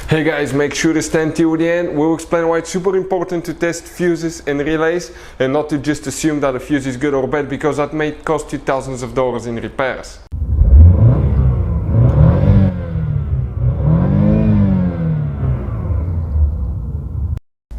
Hey guys, make sure to stand till the end. We'll explain why it's super important to test fuses and relays and not to just assume that a fuse is good or bad, because that may cost you thousands of dollars in repairs.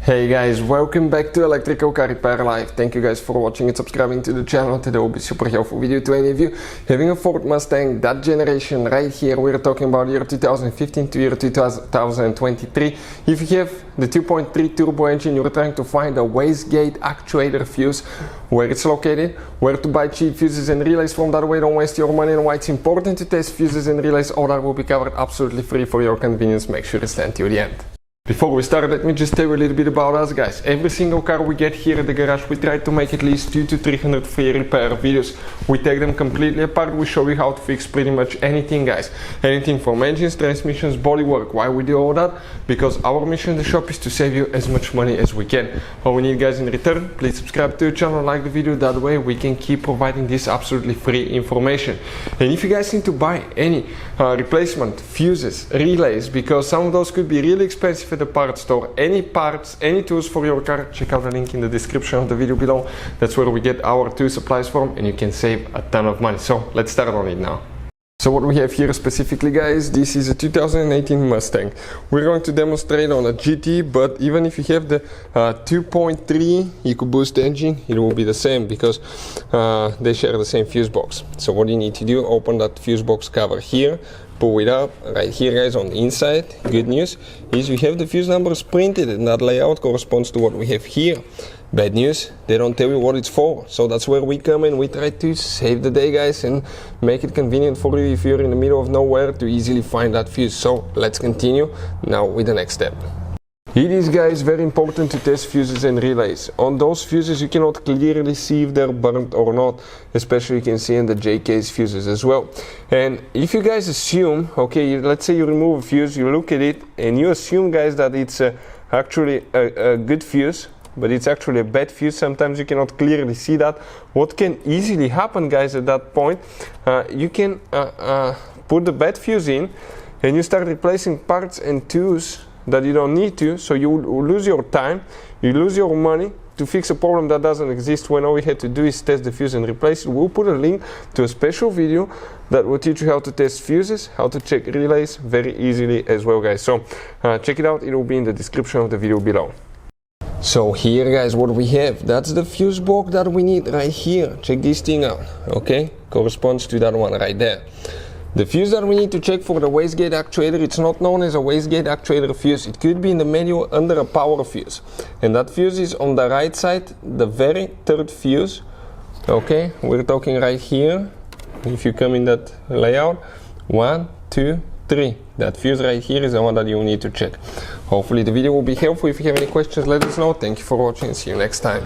Hey guys, welcome back to Electrical Car Repair Live. Thank you guys for watching and subscribing to the channel. Today will be super helpful video to any of you having a Ford Mustang, that generation right here. We're talking about year 2015 to year 2023. If you have the 2.3 turbo engine, you're trying to find a wastegate actuator fuse, where it's located, where to buy cheap fuses and relays from, that way don't waste your money, and why it's important to test fuses and relays. All that will be covered absolutely free for your convenience. Make sure to stand till the end. Before we start, let me just tell you a little bit about us, guys. Every single car we get here at the garage, we try to make at least 200 to 300 free repair videos. We take them completely apart. We show you how to fix pretty much anything, guys. Anything from engines, transmissions, bodywork. Why we do all that? Because our mission in the shop is to save you as much money as we can. All we need, guys, in return, please subscribe to the channel, like the video. That way we can keep providing this absolutely free information. And if you guys need to buy any replacement fuses, relays, because some of those could be really expensive at the parts store, any parts, any tools for your car, check out the link in the description of the video below. That's where we get our tool supplies from, and you can save a ton of money. So let's start on it now. So what we have here specifically, guys, this is a 2018 Mustang. We're going to demonstrate on a GT, but even if you have the 2.3 EcoBoost engine, it will be the same, because they share the same fuse box. So what you need to do, open that fuse box cover here, pull it up. Right here, guys, on the inside, good news is we have the fuse numbers printed, and that layout corresponds to what we have here. Bad news, they don't tell you what it's for. So that's where we come in. We try to save the day, guys, and make it convenient for you if you're in the middle of nowhere to easily find that fuse. So let's continue now with the next step. It is, guys, very important to test fuses and relays. On those fuses you cannot clearly see if they're burnt or not, especially you can see in the J-case fuses as well. And if you guys assume, okay, let's say you remove a fuse, you look at it and you assume, guys, that it's actually a good fuse, but it's actually a bad fuse. Sometimes you cannot clearly see that. What can easily happen, guys, at that point, you can put the bad fuse in and you start replacing parts and tools that you don't need to, so you lose your time, you lose your money to fix a problem that doesn't exist, when all we had to do is test the fuse and replace it. We'll put a link to a special video that will teach you how to test fuses, how to check relays very easily as well, guys. So check it out, it will be in the description of the video below. So here, guys, what we have, that's the fuse box that we need right here. Check this thing out, okay? Corresponds to that one right there. The fuse that we need to check for the wastegate actuator, it's not known as a wastegate actuator fuse. It could be in the manual under a power fuse. And that fuse is on the right side, the very third fuse. Okay, we're talking right here. If you come in that layout, 1, 2, 3. That fuse right here is the one that you need to check. Hopefully the video will be helpful. If you have any questions, let us know. Thank you for watching and see you next time.